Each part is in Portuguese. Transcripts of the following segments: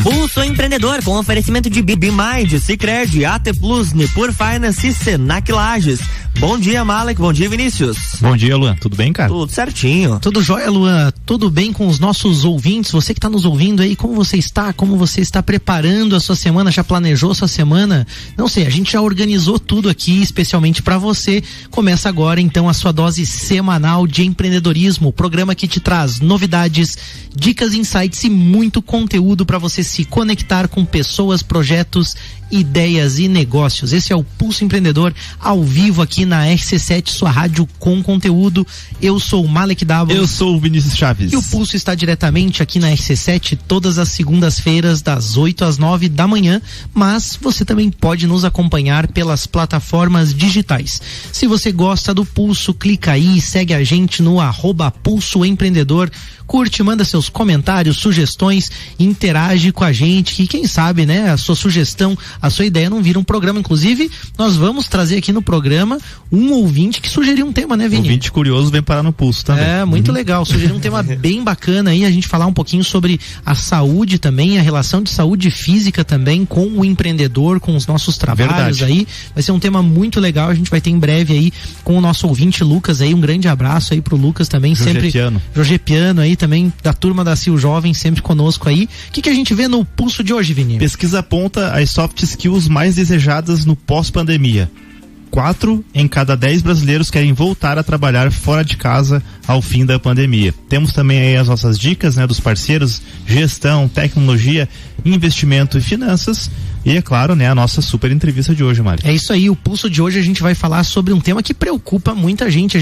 Pulso Empreendedor, com oferecimento de BeMind, Sicredi, AT Plus, Nipur Finance e Senac Lages. Bom dia, Malek. Bom dia, Vinícius. Bom dia, Luan. Tudo bem, cara? Tudo certinho. Tudo jóia, Luan. Tudo bem com os nossos ouvintes? Você que está nos ouvindo aí, como você está? Como você está preparando a sua semana? Já planejou a sua semana? Não sei, a gente já organizou tudo aqui, especialmente para você. Começa agora, então, a sua dose semanal de empreendedorismo. O programa que te traz novidades, dicas, insights e muito conteúdo para você se conectar com pessoas, projetos, ideias e negócios. Esse é o Pulso Empreendedor, ao vivo aqui na RC7, sua rádio com conteúdo. Eu sou o Malek Dabo. Eu sou o Vinícius Chaves. E o Pulso está diretamente aqui na RC7 todas as segundas-feiras, das 8 às 9 da manhã, mas você também pode nos acompanhar pelas plataformas digitais. Se você gosta do Pulso, clica aí e segue a gente no @Pulso Empreendedor. Curte, manda seus comentários, sugestões, interage com a gente, que quem sabe, né, a sua sugestão, a sua ideia não vira um programa. Inclusive, nós vamos trazer aqui no programa um ouvinte que sugeriu um tema, né, Vini? Ouvinte curioso vem parar no Pulso também. É, muito legal, sugeriu um tema bem bacana aí, a gente falar um pouquinho sobre a saúde também, a relação de saúde física também com o empreendedor, com os nossos trabalhos. Verdade. Aí. Vai ser um tema muito legal, a gente vai ter em breve aí com o nosso ouvinte Lucas aí, um grande abraço aí pro Lucas também, sempre Jorge Piano aí, também da turma da Sil Jovem, sempre conosco aí. O que a gente vê no Pulso de hoje, Vini? Pesquisa aponta as soft skills mais desejadas no pós-pandemia. 4 em cada 10 brasileiros querem voltar a trabalhar fora de casa ao fim da pandemia. Temos também aí as nossas dicas, né, dos parceiros, gestão, tecnologia, investimento e finanças. E é claro, né, a nossa super entrevista de hoje, Mário. É isso aí, o Pulso de hoje a gente vai falar sobre um tema que preocupa muita gente.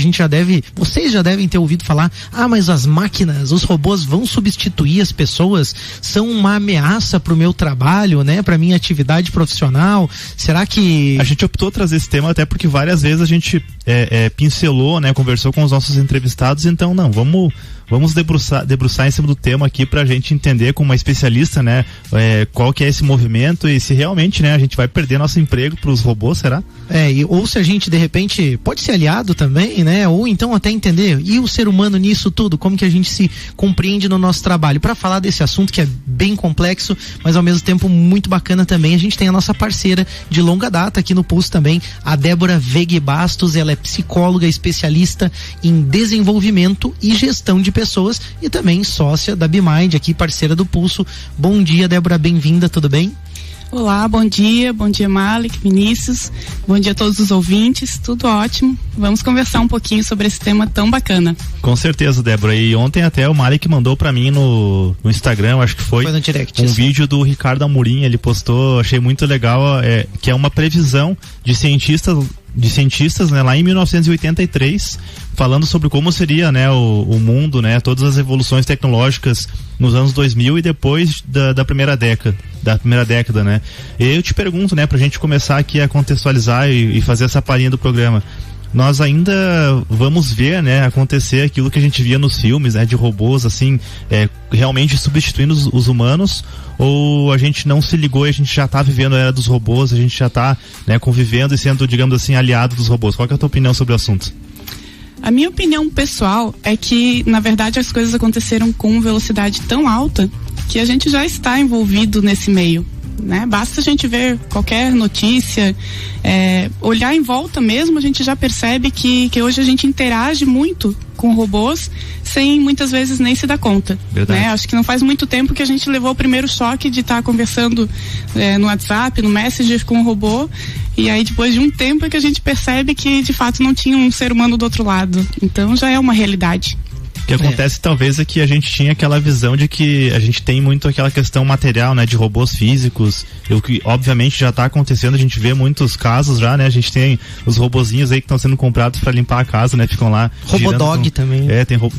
Vocês já devem ter ouvido falar, mas as máquinas, os robôs vão substituir as pessoas? São uma ameaça pro meu trabalho, né, pra minha atividade profissional? Será que... A gente optou trazer esse tema até porque várias vezes a gente pincelou, né, conversou com os nossos entrevistados, então vamos debruçar em cima do tema aqui pra gente entender com uma especialista, né, qual que é esse movimento e se realmente, né, a gente vai perder nosso emprego pros robôs, será? Ou se a gente de repente pode ser aliado também, né, ou então até entender, e o ser humano nisso tudo, como que a gente se compreende no nosso trabalho. Pra falar desse assunto que é bem complexo, mas ao mesmo tempo muito bacana também, a gente tem a nossa parceira de longa data aqui no Pulso também, a Débora Veiga Bastos. Ela é psicóloga, especialista em desenvolvimento e gestão de pessoas e também sócia da BeMind, aqui parceira do Pulso. Bom dia, Débora, bem-vinda, tudo bem? Olá, bom dia Malek, Vinícius, bom dia a todos os ouvintes, tudo ótimo. Vamos conversar um pouquinho sobre esse tema tão bacana. Com certeza, Débora, e ontem até o Malek mandou pra mim no Instagram, acho que foi no direct, um vídeo do Ricardo Amorim, ele postou, achei muito legal, que é uma previsão de cientistas, né, lá em 1983, falando sobre como seria, né, o mundo, né, todas as evoluções tecnológicas nos anos 2000 e depois da primeira década, né. E eu te pergunto, né, pra gente começar aqui a contextualizar e fazer essa palhinha do programa, nós ainda vamos ver, né, acontecer aquilo que a gente via nos filmes, né, de robôs, assim, realmente substituindo os humanos, ou a gente não se ligou e a gente já tá vivendo a era dos robôs, a gente já tá, né, convivendo e sendo, digamos assim, aliado dos robôs? Qual que é a tua opinião sobre o assunto? A minha opinião pessoal é que, na verdade, as coisas aconteceram com velocidade tão alta que a gente já está envolvido nesse meio, né? Basta a gente ver qualquer notícia, olhar em volta mesmo, a gente já percebe que hoje a gente interage muito com robôs sem muitas vezes nem se dar conta, né? Acho que não faz muito tempo que a gente levou o primeiro choque de estar conversando no WhatsApp, no Messenger com um robô, e aí depois de um tempo é que a gente percebe que de fato não tinha um ser humano do outro lado, então já é uma realidade. O que acontece talvez é que a gente tinha aquela visão de que a gente tem muito aquela questão material, né, de robôs físicos, o que obviamente já está acontecendo, a gente vê muitos casos já, né, a gente tem os robozinhos aí que estão sendo comprados para limpar a casa, né, ficam lá. Robodog também.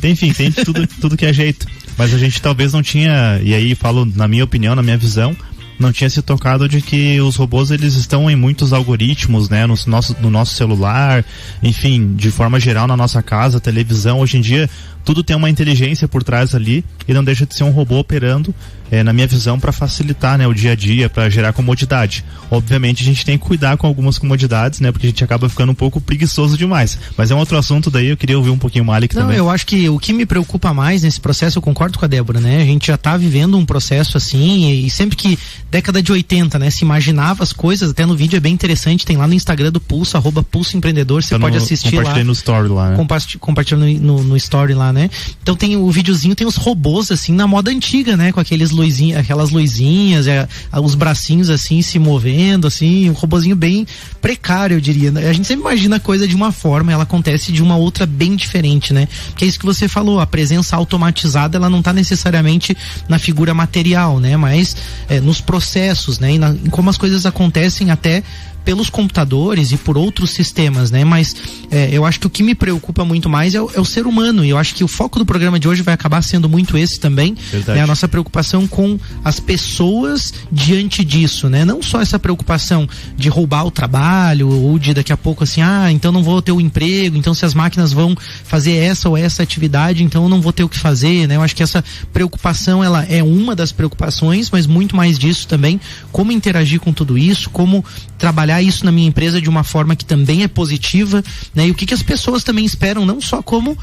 Enfim, tem tudo que é jeito, mas a gente talvez não tinha, e aí falo na minha opinião, na minha visão, não tinha se tocado de que os robôs, eles estão em muitos algoritmos, né, no nosso celular, enfim, de forma geral na nossa casa, televisão. Hoje em dia, tudo tem uma inteligência por trás ali e não deixa de ser um robô operando, na minha visão, para facilitar, né, o dia a dia, para gerar comodidade. Obviamente a gente tem que cuidar com algumas comodidades, né, porque a gente acaba ficando um pouco preguiçoso demais. Mas é um outro assunto daí, eu queria ouvir um pouquinho o Malik também. Eu acho que o que me preocupa mais nesse processo, eu concordo com a Débora, né? A gente já tá vivendo um processo assim, e sempre que década de 80, né, se imaginava as coisas, até no vídeo é bem interessante, tem lá no Instagram do Pulso, @Pulso Empreendedor, você pode assistir lá. Compartilhei no story lá, né? Compartilhando no story lá, né? Então tem o videozinho, tem os robôs assim na moda antiga, né? Com aquelas luzinhas, os bracinhos assim se movendo, assim, um robozinho bem precário, eu diria. A gente sempre imagina a coisa de uma forma, ela acontece de uma outra bem diferente, né? Que é isso que você falou, a presença automatizada, ela não está necessariamente na figura material, né? Mas nos processos, né? Em como as coisas acontecem até pelos computadores e por outros sistemas, né? Mas eu acho que o que me preocupa muito mais é o ser humano, e eu acho que o foco do programa de hoje vai acabar sendo muito esse também, né? A nossa preocupação com as pessoas diante disso, né? Não só essa preocupação de roubar o trabalho ou de daqui a pouco assim, então não vou ter o emprego, então se as máquinas vão fazer essa ou essa atividade, então eu não vou ter o que fazer, né? Eu acho que essa preocupação, ela é uma das preocupações, mas muito mais disso também, como interagir com tudo isso, como trabalhar isso na minha empresa de uma forma que também é positiva, né? E o que as pessoas também esperam, não só como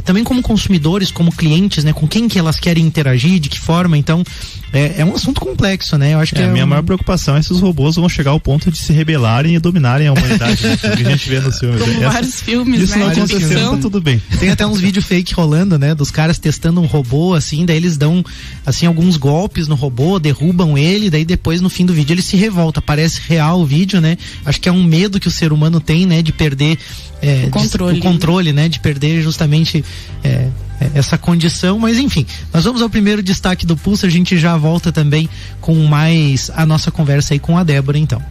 também como consumidores, como clientes, né? Com quem que elas querem interagir, de que forma. Então é um assunto complexo, né? Eu acho que a minha maior preocupação é se os robôs vão chegar ao ponto de se rebelarem e dominarem a humanidade, né? Que a gente vê nos filmes. Como vários filmes, isso, né? Isso não aconteceu, tá tudo bem. Tem até uns vídeos fake rolando, né? Dos caras testando um robô, assim, daí eles dão, assim, alguns golpes no robô, derrubam ele, daí depois no fim do vídeo ele se revolta. Parece real o vídeo, né? Acho que é um medo que o ser humano tem, né? De perder o controle, né? De perder justamente essa condição, mas enfim, nós vamos ao primeiro destaque do Pulso, a gente já volta também com mais a nossa conversa aí com a Débora, então.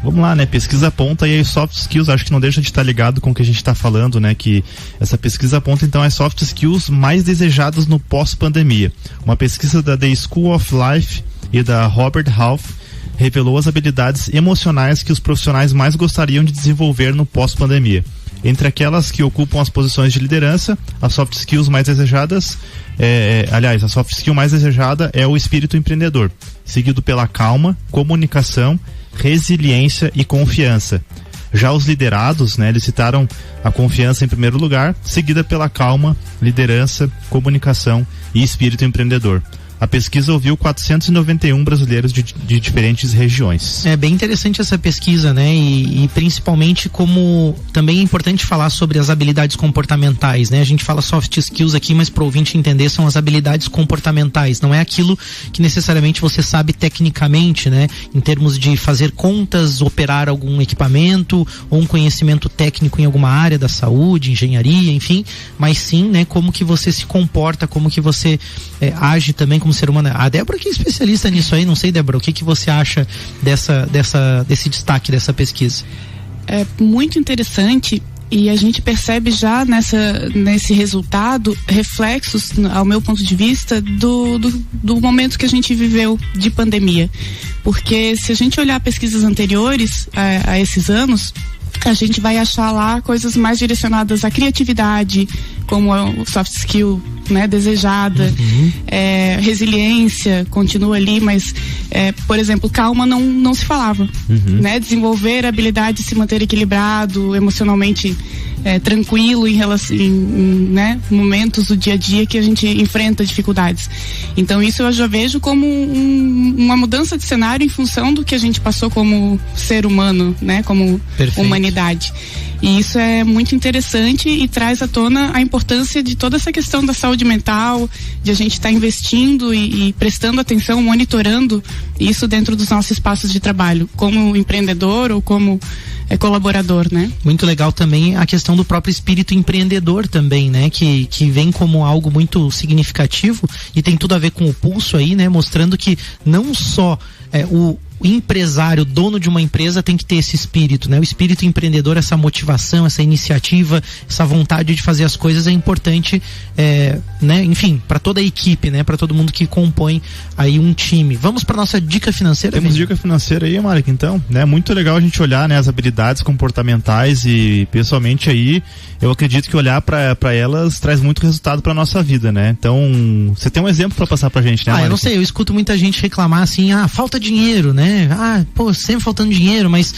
Vamos lá, né? Pesquisa aponta e aí soft skills, acho que não deixa de estar ligado com o que a gente está falando, né? Que essa pesquisa aponta então as soft skills mais desejadas no pós-pandemia. Uma pesquisa da The School of Life e da Robert Half revelou as habilidades emocionais que os profissionais mais gostariam de desenvolver no pós-pandemia. Entre aquelas que ocupam as posições de liderança, as soft skills mais desejadas, a soft skill mais desejada é o espírito empreendedor, seguido pela calma, comunicação, resiliência e confiança. Já os liderados, né, eles citaram a confiança em primeiro lugar, seguida pela calma, liderança, comunicação e espírito empreendedor. A pesquisa ouviu 491 brasileiros de diferentes regiões. É bem interessante essa pesquisa, né? E principalmente como também é importante falar sobre as habilidades comportamentais, né? A gente fala soft skills aqui, mas para o ouvinte entender, são as habilidades comportamentais. Não é aquilo que necessariamente você sabe tecnicamente, né? Em termos de fazer contas, operar algum equipamento ou um conhecimento técnico em alguma área da saúde, engenharia, enfim. Mas sim, né? Como que você se comporta, como que você age também como ser humano. A Débora que é especialista nisso aí, não sei, Débora, o que você acha desse destaque dessa pesquisa? É muito interessante e a gente percebe já nesse resultado reflexos, ao meu ponto de vista, do momento que a gente viveu de pandemia. Porque se a gente olhar pesquisas anteriores a esses anos, a gente vai achar lá coisas mais direcionadas à criatividade, como o soft skill, né, desejada, resiliência continua ali, mas por exemplo, calma não se falava, né, desenvolver a habilidade de se manter equilibrado, emocionalmente tranquilo em momentos do dia a dia que a gente enfrenta dificuldades. Então isso eu já vejo como uma mudança de cenário em função do que a gente passou como ser humano, né, como humanidade. E isso é muito interessante e traz à tona a importância de toda essa questão da saúde mental, de a gente estar investindo e prestando atenção, monitorando isso dentro dos nossos espaços de trabalho, como empreendedor ou como colaborador, né? Muito legal também a questão do próprio espírito empreendedor também, né? Que vem como algo muito significativo e tem tudo a ver com o Pulso aí, né? Mostrando que não só o empresário, dono de uma empresa, tem que ter esse espírito, né? O espírito empreendedor, essa motivação, essa iniciativa, essa vontade de fazer as coisas é importante, né? Enfim, para toda a equipe, né? Para todo mundo que compõe aí um time. Vamos para nossa dica financeira. Temos dica financeira aí, Marek, então, né? Muito legal a gente olhar, né, as habilidades comportamentais e pessoalmente aí, eu acredito que olhar para elas traz muito resultado para nossa vida, né? Então, você tem um exemplo para passar pra gente, né, Marek? Eu não sei, eu escuto muita gente reclamar assim, falta dinheiro, né? Sempre faltando dinheiro, mas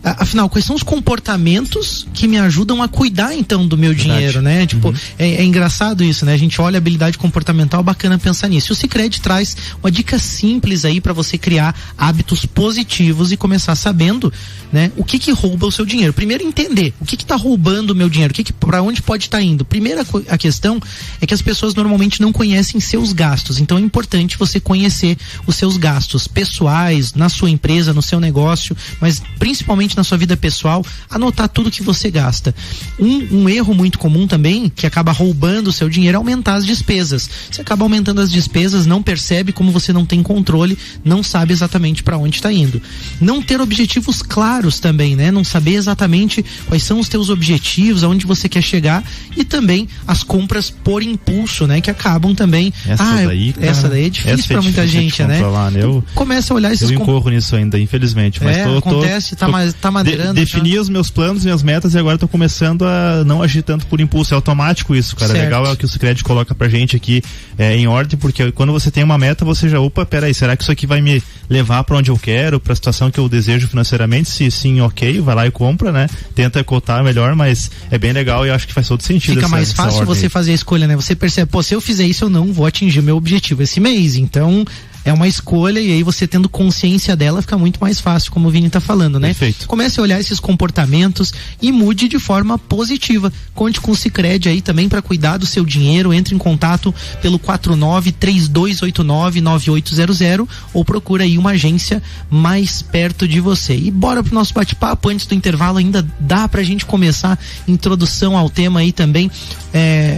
afinal, quais são os comportamentos que me ajudam a cuidar então do meu dinheiro, né? Tipo, é engraçado isso, né? A gente olha a habilidade comportamental, bacana pensar nisso. E o Sicredi traz uma dica simples aí para você criar hábitos positivos e começar sabendo, né, o que rouba o seu dinheiro. Primeiro, entender o que tá roubando o meu dinheiro, para onde pode estar indo. Primeira a questão é que as pessoas normalmente não conhecem seus gastos, então é importante você conhecer os seus gastos pessoais, na sua empresa, no seu negócio, mas principalmente na sua vida pessoal, anotar tudo que você gasta. Um erro muito comum também, que acaba roubando o seu dinheiro, é aumentar as despesas. Você acaba aumentando as despesas, não percebe, como você não tem controle, não sabe exatamente para onde está indo. Não ter objetivos claros também, né? Não saber exatamente quais são os teus objetivos, aonde você quer chegar, e também as compras por impulso, né? Que acabam também. Essa daí é difícil para muita gente, né? Eu começa a olhar esses... Eu incorro nisso ainda, infelizmente. Mas acontece, tá maneirando. Defini os meus planos, minhas metas, e agora tô começando a não agir tanto por impulso. É automático isso, cara. Certo. Legal é o que o Sicredi coloca pra gente aqui em ordem, porque quando você tem uma meta, você já, peraí, será que isso aqui vai me levar pra onde eu quero, pra situação que eu desejo financeiramente? Se sim, ok, vai lá e compra, né? Tenta cotar melhor, mas é bem legal e eu acho que faz todo sentido. Fica mais fácil você fazer a escolha, né? Você percebe, se eu fizer isso, eu não vou atingir o meu objetivo esse mês, então é uma escolha, e aí você tendo consciência dela fica muito mais fácil, como o Vini tá falando, né? Perfeito. Comece a olhar esses comportamentos e mude de forma positiva. Conte com o Sicredi aí também para cuidar do seu dinheiro. Entre em contato pelo 49-3289-9800 ou procura aí uma agência mais perto de você. E bora pro nosso bate-papo. Antes do intervalo, ainda dá pra gente começar introdução ao tema aí também.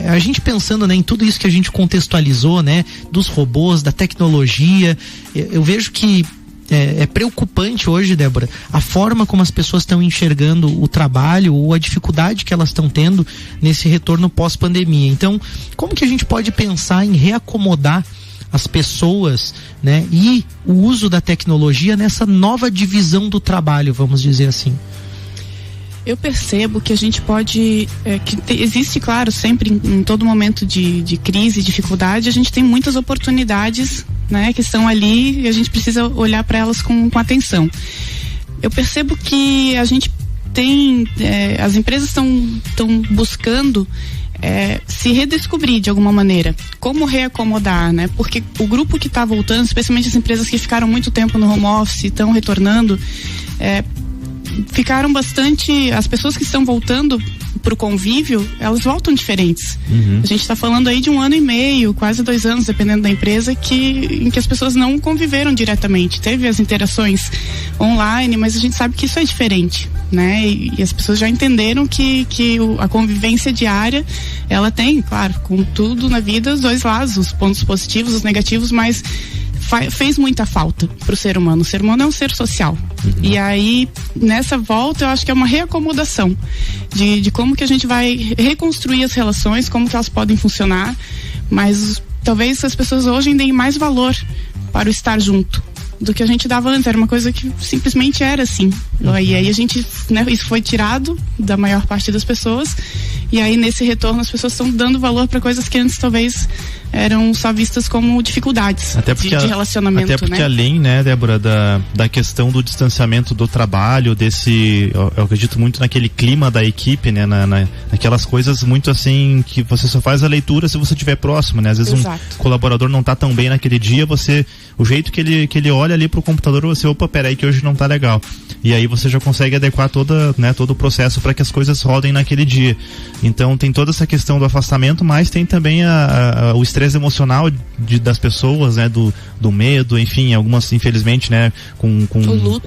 A gente pensando, né, em tudo isso que a gente contextualizou, né, dos robôs, da tecnologia. Eu vejo que é preocupante hoje, Débora, a forma como as pessoas estão enxergando o trabalho ou a dificuldade que elas estão tendo nesse retorno pós-pandemia. Então, como que a gente pode pensar em reacomodar as pessoas, né, e o uso da tecnologia nessa nova divisão do trabalho, vamos dizer assim? Eu percebo que a gente pode, existe, claro, sempre em todo momento de crise, dificuldade, a gente tem muitas oportunidades, né, que estão ali, e a gente precisa olhar para elas com atenção. Eu percebo que a gente tem, as empresas estão buscando se redescobrir de alguma maneira, como reacomodar, né? Porque o grupo que está voltando, especialmente as empresas que ficaram muito tempo no home office, estão retornando, ficaram bastante, as pessoas que estão voltando pro convívio, elas voltam diferentes. A gente está falando aí de 1 ano e meio, quase 2 anos, dependendo da empresa, em que as pessoas não conviveram diretamente. Teve as interações online, mas a gente sabe que isso é diferente, né? E as pessoas já entenderam que a convivência diária, ela tem, claro, com tudo na vida, os dois lados, os pontos positivos, os negativos, mas fez muita falta pro ser humano. O ser humano é um ser social. E aí, nessa volta, eu acho que é uma reacomodação de como que a gente vai reconstruir as relações, como que elas podem funcionar, mas talvez as pessoas hoje deem mais valor para o estar junto do que a gente dava antes. Era uma coisa que simplesmente era assim. E aí a gente, né, isso foi tirado da maior parte das pessoas, e aí nesse retorno as pessoas estão dando valor para coisas que antes talvez eram só vistas como dificuldades de relacionamento. Até porque, né? Além, né, Débora, da questão do distanciamento do trabalho, eu acredito muito naquele clima da equipe, né, naquelas coisas muito assim, que você só faz a leitura se você estiver próximo, né? Às vezes Exato. Um colaborador não tá tão bem naquele dia, o jeito que ele olha ali pro computador, você, peraí que hoje não tá legal. E aí você já consegue adequar todo o processo para que as coisas rodem naquele dia. Então tem toda essa questão do afastamento, mas tem também o estresse emocional das pessoas, né, do medo, enfim, algumas infelizmente, né, com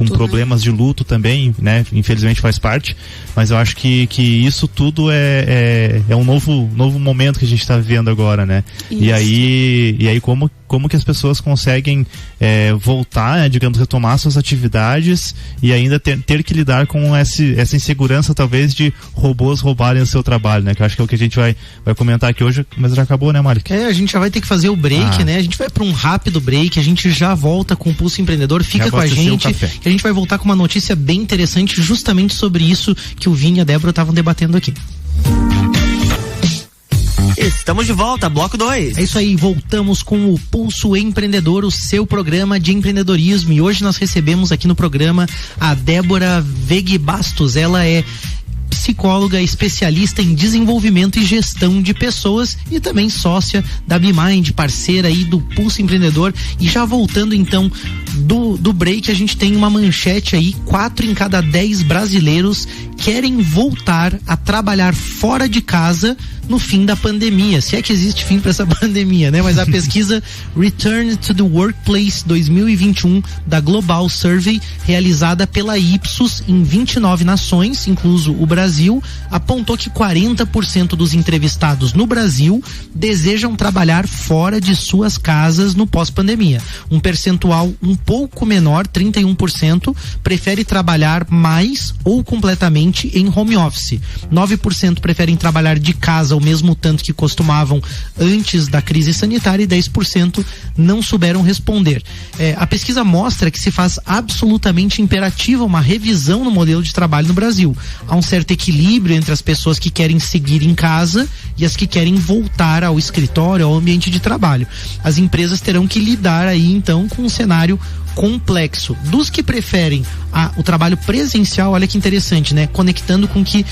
problemas, né, de luto também, né, infelizmente faz parte, mas eu acho que isso tudo é um novo momento que a gente está vivendo agora, né? Isso. E aí como como que as pessoas conseguem voltar, né, digamos, retomar suas atividades e ainda ter que lidar com essa insegurança, talvez, de robôs roubarem o seu trabalho, né? Que eu acho que é o que a gente vai comentar aqui hoje, mas já acabou, né, Malik? A gente já vai ter que fazer o break, né? A gente vai para um rápido break, a gente já volta com o Pulso Empreendedor, fica com a gente, que a gente vai voltar com uma notícia bem interessante justamente sobre isso que o Vini e a Débora estavam debatendo aqui. Estamos de volta, bloco 2. É isso aí, voltamos com o Pulso Empreendedor, o seu programa de empreendedorismo, e hoje nós recebemos aqui no programa a Débora Veg Bastos. Ela é psicóloga, especialista em desenvolvimento e gestão de pessoas e também sócia da BeMind, parceira aí do Pulso Empreendedor. E já voltando então do break, a gente tem uma manchete aí: 4 em cada 10 brasileiros querem voltar a trabalhar fora de casa no fim da pandemia, se é que existe fim para essa pandemia, né? Mas a pesquisa Return to the Workplace 2021 da Global Survey, realizada pela Ipsos em 29 nações, incluso o Brasil, apontou que 40% dos entrevistados no Brasil desejam trabalhar fora de suas casas no pós-pandemia. Um percentual um pouco menor, 31%, prefere trabalhar mais ou completamente em home office. 9% preferem trabalhar de casa o mesmo tanto que costumavam antes da crise sanitária, e 10% não souberam responder. A pesquisa mostra que se faz absolutamente imperativa uma revisão no modelo de trabalho no Brasil. Há um certo equilíbrio entre as pessoas que querem seguir em casa e as que querem voltar ao escritório, ao ambiente de trabalho. As empresas terão que lidar aí então com um cenário complexo. Dos que preferem o trabalho presencial, olha que interessante, né? Conectando com que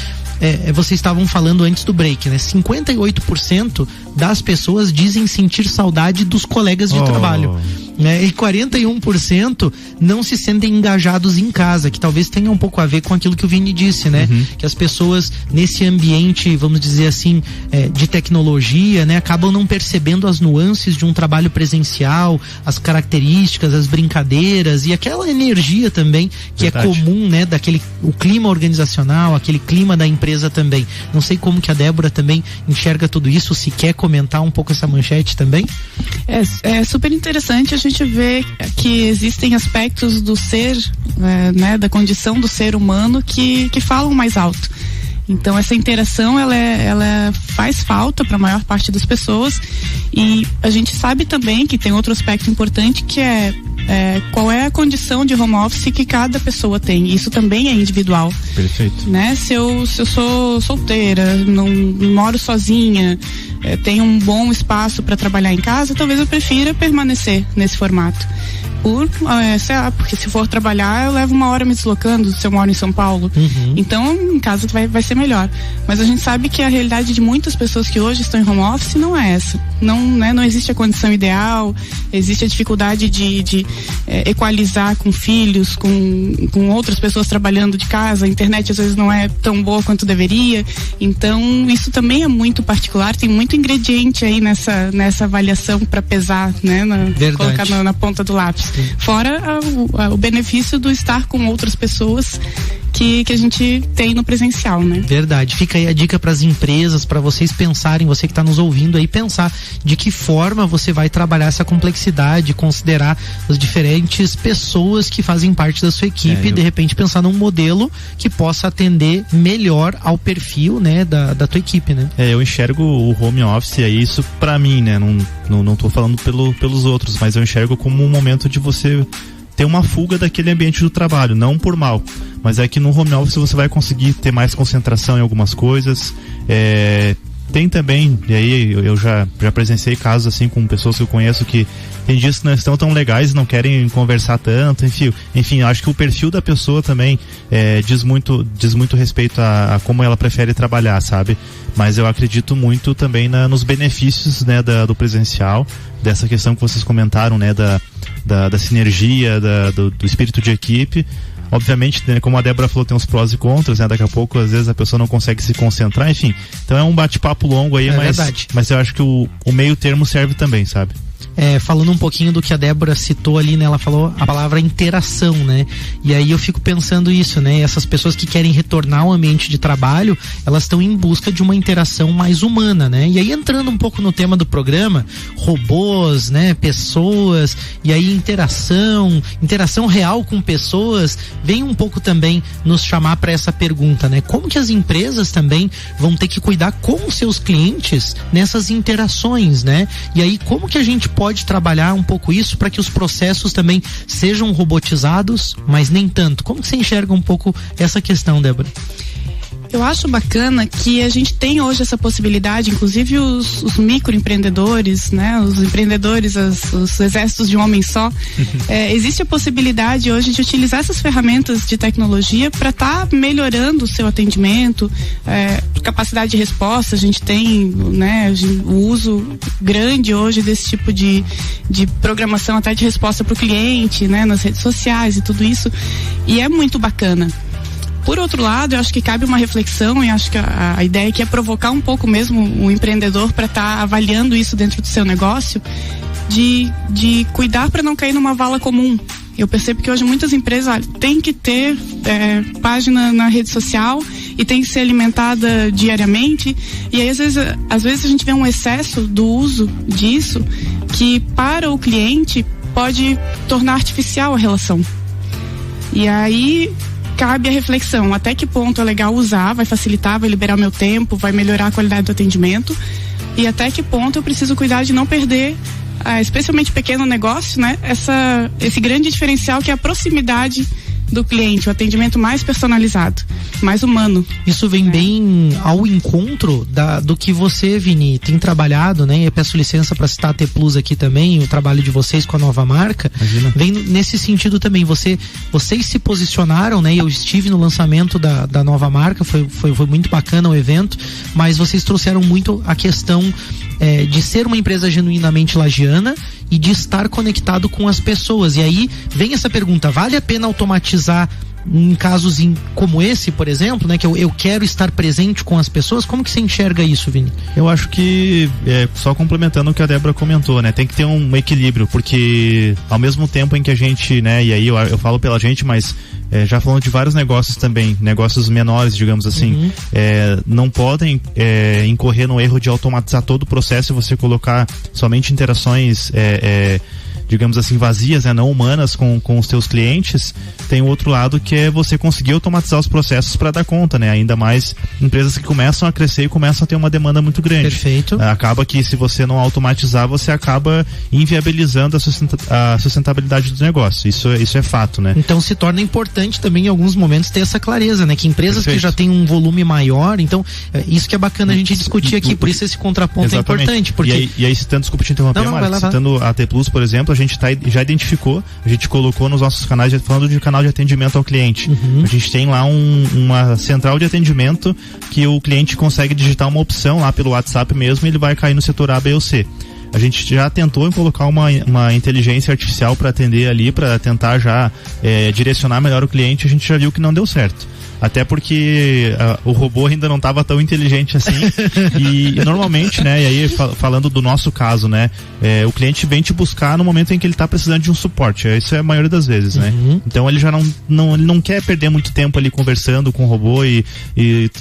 vocês estavam falando antes do break, né? 58% das pessoas dizem sentir saudade dos colegas de trabalho, né? E 41% não se sentem engajados em casa, que talvez tenha um pouco a ver com aquilo que o Vini disse, né? Que as pessoas nesse ambiente, vamos dizer assim, de tecnologia, né? Acabam não percebendo as nuances de um trabalho presencial, as características, as brincadeiras e aquela energia também que é comum, né? O clima organizacional, aquele clima da empresa também. Não sei como que a Débora também enxerga tudo isso, se quer comentar um pouco essa manchete também. É super interessante a gente ver que existem aspectos do ser, né, da condição do ser humano que falam mais alto. Então essa interação ela faz falta para a maior parte das pessoas, e a gente sabe também que tem outro aspecto importante, que é qual é a condição de home office que cada pessoa tem. Isso também é individual. Perfeito. Né? Se eu sou solteira, não moro sozinha, tenho um bom espaço para trabalhar em casa, talvez eu prefira permanecer nesse formato. Porque se for trabalhar, eu levo 1 hora me deslocando, se eu moro em São Paulo. Então, em casa vai ser melhor. Mas a gente sabe que a realidade de muitas pessoas que hoje estão em home office não é essa. Não existe a condição ideal, existe a dificuldade de equalizar com filhos, com outras pessoas trabalhando de casa. A internet às vezes não é tão boa quanto deveria. Então, isso também é muito particular, tem muito ingrediente aí nessa avaliação para pesar, né? Colocar na ponta do lápis. Fora o benefício do estar com outras pessoas que a gente tem no presencial, né? Verdade. Fica aí a dica para as empresas, para vocês pensarem, você que está nos ouvindo aí, pensar de que forma você vai trabalhar essa complexidade, considerar as diferentes pessoas que fazem parte da sua equipe e de repente pensar num modelo que possa atender melhor ao perfil, né, da tua equipe, né? Eu enxergo o home office aí, isso para mim, né? Não tô falando pelos outros, mas eu enxergo como um momento de você ter uma fuga daquele ambiente do trabalho, não por mal, mas é que no home office você vai conseguir ter mais concentração em algumas coisas. Tem também, e aí eu já presenciei casos assim com pessoas que eu conheço que tem dias que não estão tão legais, não querem conversar tanto, enfim, acho que o perfil da pessoa também diz muito respeito a como ela prefere trabalhar, sabe? Mas eu acredito muito também nos benefícios, né, do presencial, dessa questão que vocês comentaram, né, da sinergia, do espírito de equipe. Obviamente, né, como a Débora falou, tem uns prós e contras, né? Daqui a pouco, às vezes, a pessoa não consegue se concentrar, enfim. Então é um bate-papo longo aí, mas eu acho que o meio termo serve também, sabe? falando um pouquinho do que a Débora citou ali, né? Ela falou a palavra interação, né? E aí eu fico pensando isso, né? Essas pessoas que querem retornar ao ambiente de trabalho, elas estão em busca de uma interação mais humana, né? E aí entrando um pouco no tema do programa, robôs, né? Pessoas, e aí interação real com pessoas, vem um pouco também nos chamar para essa pergunta, né? Como que as empresas também vão ter que cuidar com os seus clientes nessas interações, né? E aí como que a gente pode trabalhar um pouco isso para que os processos também sejam robotizados, mas nem tanto? Como que você enxerga um pouco essa questão, Débora? Eu acho bacana que a gente tem hoje essa possibilidade, inclusive os microempreendedores, né? Os empreendedores, os exércitos de um homem só. Existe a possibilidade hoje de utilizar essas ferramentas de tecnologia para estar melhorando o seu atendimento, capacidade de resposta. A gente tem, né, o uso grande hoje desse tipo de programação até de resposta para o cliente, né? Nas redes sociais e tudo isso. E é muito bacana. Por outro lado, eu acho que cabe uma reflexão, e acho que a ideia aqui é provocar um pouco mesmo o empreendedor para estar avaliando isso dentro do seu negócio, de cuidar para não cair numa vala comum. Eu percebo que hoje muitas empresas têm que ter página na rede social e tem que ser alimentada diariamente, e aí às vezes a gente vê um excesso do uso disso que para o cliente pode tornar artificial a relação. E aí cabe a reflexão, até que ponto é legal usar, vai facilitar, vai liberar o meu tempo, vai melhorar a qualidade do atendimento, e até que ponto eu preciso cuidar de não perder, especialmente pequeno negócio, né? Esse grande diferencial que é a proximidade do cliente, o atendimento mais personalizado, mais humano. Isso vem bem ao encontro do que você, Vini, tem trabalhado, né? Eu peço licença para citar a T Plus aqui também, o trabalho de vocês com a nova marca. Imagina. Vem nesse sentido também. Vocês se posicionaram, né? Eu estive no lançamento da nova marca, foi muito bacana o evento, mas vocês trouxeram muito a questão de ser uma empresa genuinamente lagiana e de estar conectado com as pessoas. E aí vem essa pergunta: vale a pena automatizar em casos como esse, por exemplo, né, que eu quero estar presente com as pessoas? Como que você enxerga isso, Vini? Eu acho que, só complementando o que a Débora comentou, né, tem que ter um equilíbrio, porque ao mesmo tempo em que a gente, né, e aí eu falo pela gente, mas já falando de vários negócios também, negócios menores, digamos assim, não podem incorrer no erro de automatizar todo o processo e você colocar somente interações digamos assim, vazias, né, não humanas com os teus clientes. Tem o outro lado, que é você conseguir automatizar os processos para dar conta, né? Ainda mais empresas que começam a crescer e começam a ter uma demanda muito grande. Perfeito. Acaba que, se você não automatizar, você acaba inviabilizando a sustentabilidade do negócio. Isso é fato, né? Então se torna importante também em alguns momentos ter essa clareza, né? Que empresas que já têm um volume maior, então isso que é bacana a gente discutir aqui, por isso esse contraponto exatamente. É importante. Porque... E aí citando, desculpa te interromper, Mário, citando a T Plus, por exemplo, a gente já identificou, a gente colocou nos nossos canais, falando de canal de atendimento ao cliente. A gente tem lá uma central de atendimento que o cliente consegue digitar uma opção lá pelo WhatsApp mesmo, e ele vai cair no setor A, B ou C. A gente já tentou colocar uma inteligência artificial para atender ali, para tentar já direcionar melhor o cliente. A gente já viu que não deu certo. Até porque o robô ainda não estava tão inteligente assim. e normalmente, né, e aí falando do nosso caso, né, o cliente vem te buscar no momento em que ele está precisando de um suporte. Isso é a maioria das vezes, né? Então ele já ele não quer perder muito tempo ali conversando com o robô e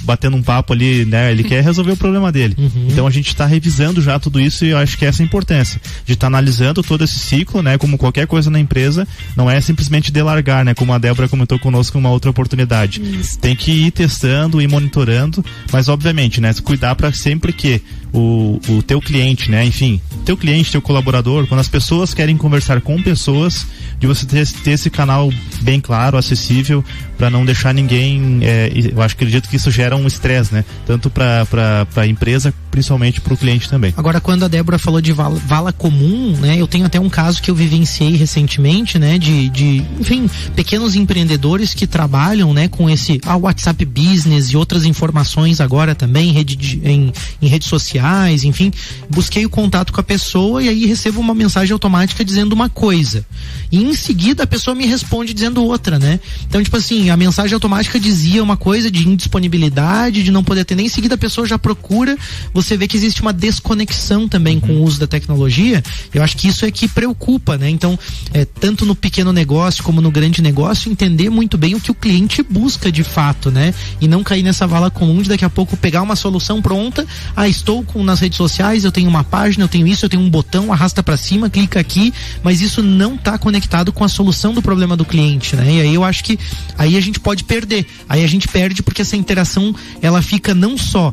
batendo um papo ali, né? Ele quer resolver o problema dele. Então a gente está revisando já tudo isso, e eu acho que essa é a importância de estar analisando todo esse ciclo, né? Como qualquer coisa na empresa, não é simplesmente delargar, né? Como a Débora comentou conosco, uma outra oportunidade. Tem que ir testando e monitorando, mas obviamente, né, cuidar para sempre que o teu cliente, né, enfim, teu cliente, teu colaborador, quando as pessoas querem conversar com pessoas, de você ter esse canal bem claro, acessível, para não deixar ninguém, eu acredito que isso gera um estresse, né, tanto para a empresa, principalmente para o cliente também. Agora, quando a Débora falou de vala comum, né, eu tenho até um caso que eu vivenciei recentemente, né, enfim, pequenos empreendedores que trabalham, né, com esse WhatsApp Business e outras informações agora também em redes sociais, enfim. Busquei o contato com a pessoa e aí recebo uma mensagem automática dizendo uma coisa, e em seguida a pessoa me responde dizendo outra, né? Então, tipo assim, a mensagem automática dizia uma coisa de indisponibilidade, de não poder atender, em seguida a pessoa já procura. Você vê que existe uma desconexão também com o uso da tecnologia. Eu acho que isso é que preocupa, né? Então, tanto no pequeno negócio como no grande negócio, entender muito bem o que o cliente busca de fato, né? E não cair nessa vala comum de daqui a pouco pegar uma solução pronta. Estou nas redes sociais, eu tenho uma página, eu tenho isso, eu tenho um botão, arrasta para cima, clica aqui, mas isso não está conectado com a solução do problema do cliente, né? E aí eu acho que aí a gente pode perder. Aí a gente perde porque essa interação, ela fica não só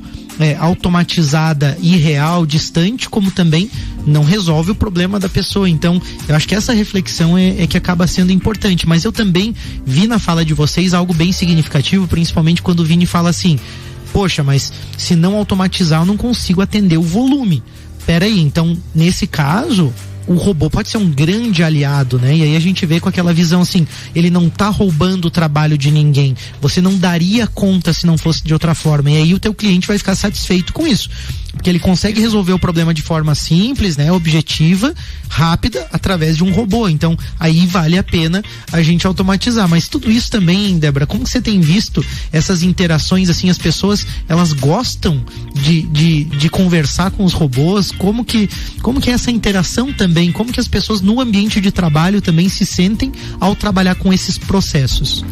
automatizada, irreal, distante, como também não resolve o problema da pessoa. Então, eu acho que essa reflexão é que acaba sendo importante. Mas eu também vi na fala de vocês algo bem significativo, principalmente quando o Vini fala assim: poxa, mas se não automatizar eu não consigo atender o volume. Peraí, então nesse caso o robô pode ser um grande aliado, né? E aí a gente vê com aquela visão assim, ele não tá roubando o trabalho de ninguém. Você não daria conta se não fosse de outra forma. E aí o teu cliente vai ficar satisfeito com isso. Porque ele consegue resolver o problema de forma simples, né? Objetiva, rápida, através de um robô. Então, aí vale a pena a gente automatizar. Mas tudo isso também, Débora, como que você tem visto essas interações, assim, as pessoas, elas gostam de conversar com os robôs? Como que é essa interação também? Como que as pessoas no ambiente de trabalho também se sentem ao trabalhar com esses processos?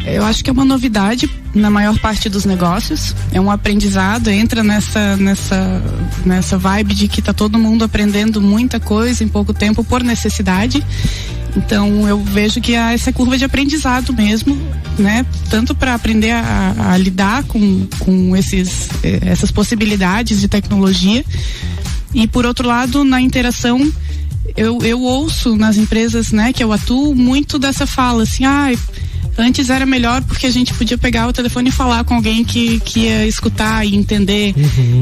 Eu acho que é uma novidade na maior parte dos negócios, é um aprendizado, entra nessa vibe de que tá todo mundo aprendendo muita coisa em pouco tempo por necessidade. Então eu vejo que há essa curva de aprendizado mesmo, né? Tanto para aprender a lidar com essas possibilidades de tecnologia, e por outro lado, na interação, eu ouço nas empresas, né, que eu atuo, muito dessa fala assim: antes era melhor porque a gente podia pegar o telefone e falar com alguém que ia escutar e entender.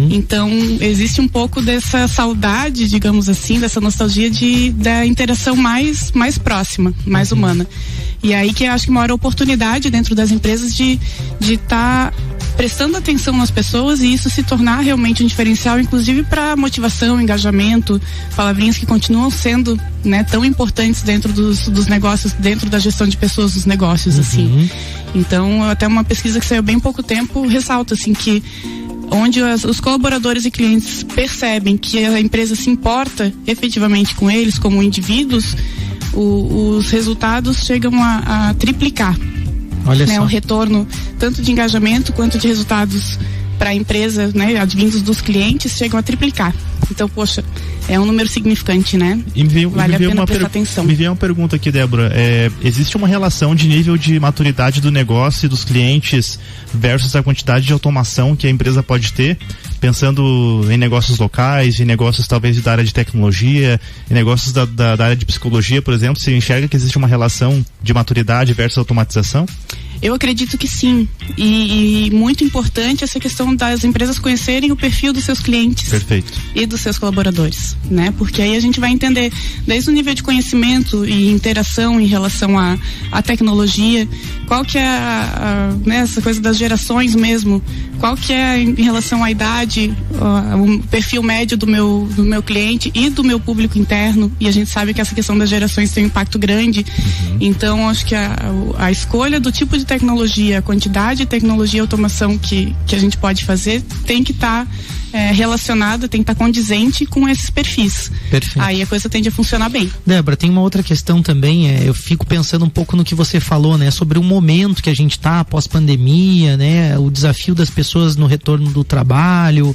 Então, existe um pouco dessa saudade, digamos assim, dessa nostalgia da interação mais próxima, mais humana. E aí que eu acho que uma oportunidade dentro das empresas de estar prestando atenção nas pessoas e isso se tornar realmente um diferencial, inclusive para motivação, engajamento, palavrinhas que continuam sendo, né, tão importantes dentro dos negócios, dentro da gestão de pessoas dos negócios, assim. Então, até uma pesquisa que saiu bem pouco tempo ressalta, assim, que onde os colaboradores e clientes percebem que a empresa se importa efetivamente com eles como indivíduos, os resultados chegam a triplicar. Olha só. O retorno tanto de engajamento quanto de resultados para a empresa, né, advindos dos clientes, chegam a triplicar. Então, poxa, é um número significante, né? Vale a pena prestar atenção. Me veio uma pergunta aqui, Débora. Existe uma relação de nível de maturidade do negócio e dos clientes versus a quantidade de automação que a empresa pode ter? Pensando em negócios locais, em negócios talvez da área de tecnologia, em negócios da área de psicologia, por exemplo, você enxerga que existe uma relação de maturidade versus automatização? Eu acredito que sim, e muito importante essa questão das empresas conhecerem o perfil dos seus clientes. Perfeito. E dos seus colaboradores, né? Porque aí a gente vai entender desde o nível de conhecimento e interação em relação à tecnologia, qual que é né, essa coisa das gerações mesmo, qual que é em relação à idade, o perfil médio do meu cliente e do meu público interno, e a gente sabe que essa questão das gerações tem um impacto grande. Então acho que a escolha do tipo de tecnologia, a quantidade de tecnologia e automação que a gente pode fazer tem que estar relacionada, tem que estar condizente com esses perfis. Perfeito. Aí a coisa tende a funcionar bem. Débora, tem uma outra questão também, eu fico pensando um pouco no que você falou, né, sobre o momento que a gente está após pandemia, né, o desafio das pessoas no retorno do trabalho,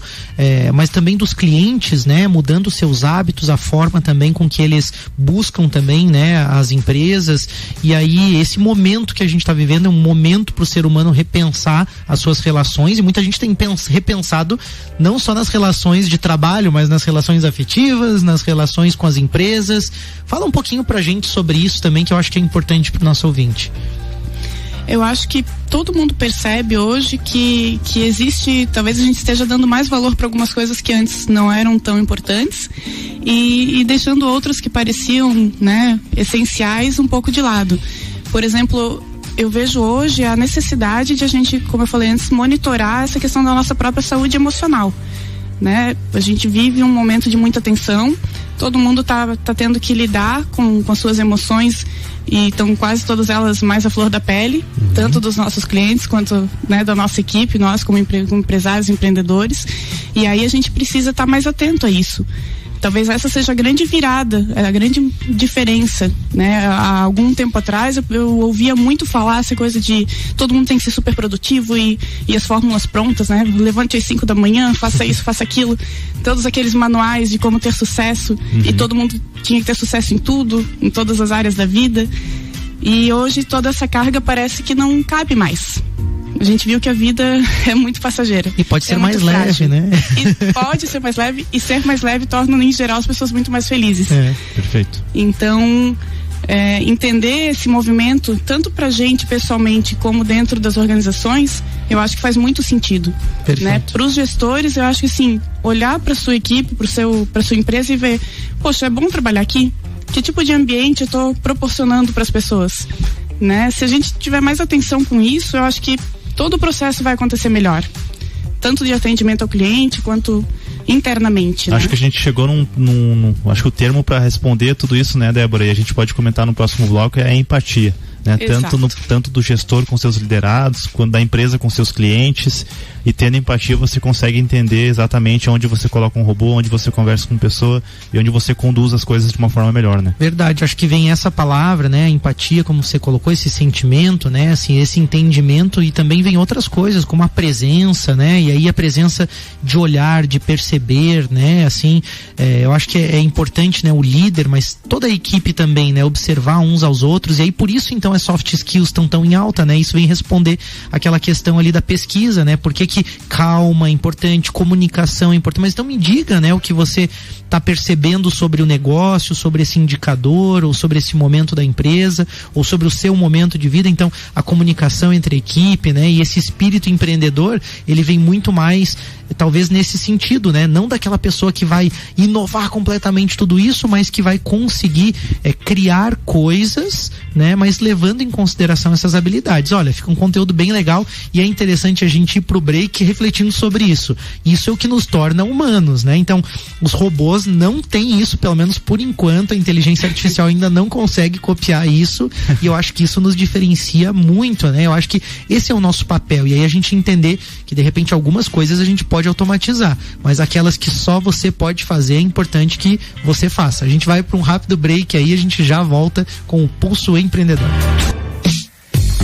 mas também dos clientes, né, mudando seus hábitos, a forma também com que eles buscam também, né, as empresas. E aí esse momento que a gente está vivendo é um momento para o ser humano repensar as suas relações, e muita gente tem repensado não só nas relações de trabalho, mas nas relações afetivas, nas relações com as empresas. Fala um pouquinho pra gente sobre isso também, que eu acho que é importante pro nosso ouvinte. Eu acho que todo mundo percebe hoje que existe, talvez a gente esteja dando mais valor para algumas coisas que antes não eram tão importantes e deixando outras que pareciam, né, essenciais um pouco de lado. Por exemplo, eu vejo hoje a necessidade de a gente, como eu falei antes, monitorar essa questão da nossa própria saúde emocional, né? A gente vive um momento de muita tensão, todo mundo tá tendo que lidar com as suas emoções e estão quase todas elas mais à flor da pele, tanto dos nossos clientes quanto, né, da nossa equipe, nós como empresários, empreendedores, e aí a gente precisa estar mais atento a isso. Talvez essa seja a grande virada, a grande diferença, né? Há algum tempo atrás eu ouvia muito falar essa coisa de todo mundo tem que ser super produtivo e as fórmulas prontas, né? Levante às 5 da manhã, faça isso, faça aquilo, todos aqueles manuais de como ter sucesso, e todo mundo tinha que ter sucesso em tudo, em todas as áreas da vida, e hoje toda essa carga parece que não cabe mais. A gente viu que a vida é muito passageira. E pode ser mais leve, né? E pode ser mais leve, e ser mais leve torna, em geral, as pessoas muito mais felizes. Perfeito. Então, entender esse movimento, tanto pra gente pessoalmente, como dentro das organizações, eu acho que faz muito sentido. Perfeito. Né? Pros gestores, eu acho que assim, olhar pra sua equipe, pra sua empresa e ver, poxa, é bom trabalhar aqui? Que tipo de ambiente eu tô proporcionando pras pessoas? Né? Se a gente tiver mais atenção com isso, eu acho que todo o processo vai acontecer melhor, tanto de atendimento ao cliente quanto internamente. Acho que a gente chegou acho que o termo para responder tudo isso, né, Débora, e a gente pode comentar no próximo bloco, é a empatia, né? Tanto do gestor com seus liderados, quanto da empresa com seus clientes, e tendo empatia você consegue entender exatamente onde você coloca um robô, onde você conversa com pessoa e onde você conduz as coisas de uma forma melhor, né? Verdade, acho que vem essa palavra, né, empatia, como você colocou, esse sentimento, né, assim, esse entendimento, e também vem outras coisas, como a presença, né, e aí a presença de olhar, de perceber, né, assim, eu acho que é importante, né, o líder, mas toda a equipe também, né, observar uns aos outros, e aí por isso então as soft skills estão tão em alta, né, isso vem responder aquela questão ali da pesquisa, né, porque que calma é importante, comunicação é importante, mas então me diga, né, o que você está percebendo sobre o negócio, sobre esse indicador, ou sobre esse momento da empresa, ou sobre o seu momento de vida. Então a comunicação entre a equipe, né, e esse espírito empreendedor, ele vem muito mais talvez nesse sentido, né, não daquela pessoa que vai inovar completamente tudo isso, mas que vai conseguir criar coisas, né, mas levando em consideração essas habilidades. Olha, fica um conteúdo bem legal, e é interessante a gente ir pro break refletindo sobre isso. Isso é o que nos torna humanos, né? Então, os robôs não têm isso, pelo menos por enquanto, a inteligência artificial ainda não consegue copiar isso, e eu acho que isso nos diferencia muito, né? Eu acho que esse é o nosso papel, e aí a gente entender que de repente algumas coisas a gente pode automatizar, mas aquelas que só você pode fazer, é importante que você faça. A gente vai para um rápido break aí, a gente já volta com o Pulso Empreendedor.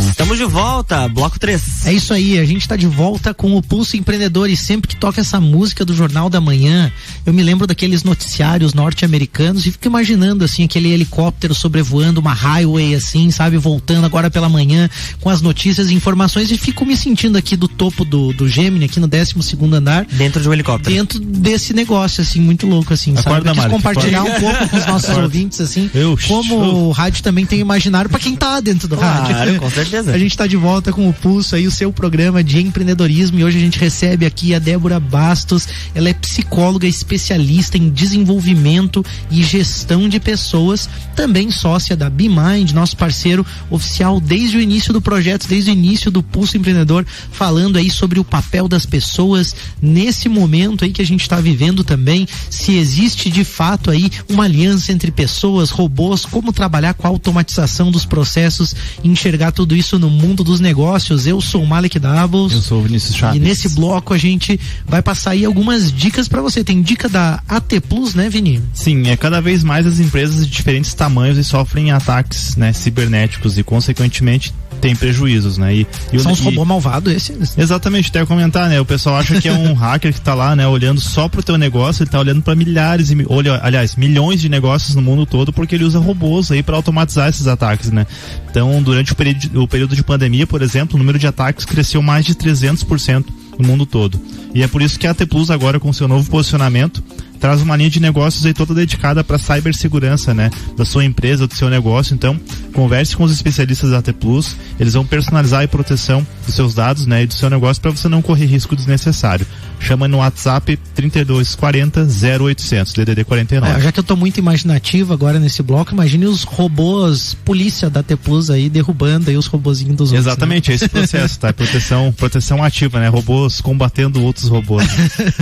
Estamos de volta, bloco 3. É isso aí, a gente tá de volta com o Pulso Empreendedor, e sempre que toca essa música do Jornal da Manhã, eu me lembro daqueles noticiários norte-americanos e fico imaginando assim, aquele helicóptero sobrevoando uma highway assim, sabe, voltando agora pela manhã com as notícias e informações, e fico me sentindo aqui do topo do Gemini, aqui no 12º andar. Dentro de um helicóptero. Dentro desse negócio, assim, muito louco, assim, sabe? Eu quis compartilhar um pouco com os nossos ouvintes, assim, como o rádio também tem imaginário pra quem tá dentro do rádio. Claro, com certeza. A gente está de volta com o Pulso aí, o seu programa de empreendedorismo, e hoje a gente recebe aqui a Débora Bastos. Ela é psicóloga especialista em desenvolvimento e gestão de pessoas, também sócia da BeMind, nosso parceiro oficial desde o início do projeto, desde o início do Pulso Empreendedor, falando aí sobre o papel das pessoas nesse momento aí que a gente está vivendo também, se existe de fato aí uma aliança entre pessoas, robôs, como trabalhar com a automatização dos processos e enxergar tudo isso no mundo dos negócios. Eu sou o Malek Davos. Eu sou o Vinícius Chaves. E nesse bloco a gente vai passar aí algumas dicas para você. Tem dica da AT Plus, né, Vini? Sim, cada vez mais as empresas de diferentes tamanhos e sofrem ataques, né, cibernéticos, e consequentemente tem prejuízos, né? São os robôs malvados esses? Exatamente, até comentar, né? O pessoal acha que é um hacker que tá lá, né, olhando só pro teu negócio, ele tá olhando para milhões de negócios no mundo todo, porque ele usa robôs aí para automatizar esses ataques, né? Então, durante o período de pandemia, por exemplo, o número de ataques cresceu mais de 300% no mundo todo. E é por isso que a AT Plus agora, com seu novo posicionamento, traz uma linha de negócios aí toda dedicada para cibersegurança, né, da sua empresa, do seu negócio. Então, converse com os especialistas da AT Plus, eles vão personalizar a proteção dos seus dados, né, e do seu negócio para você não correr risco desnecessário. Chama no WhatsApp 3240 0800, DDD 49. Já que eu tô muito imaginativo agora nesse bloco, imagine os robôs polícia da AT Plus aí derrubando aí os robozinhos dos outros. Exatamente, né? É esse processo, tá? Proteção ativa, né? Robôs combatendo outros robôs.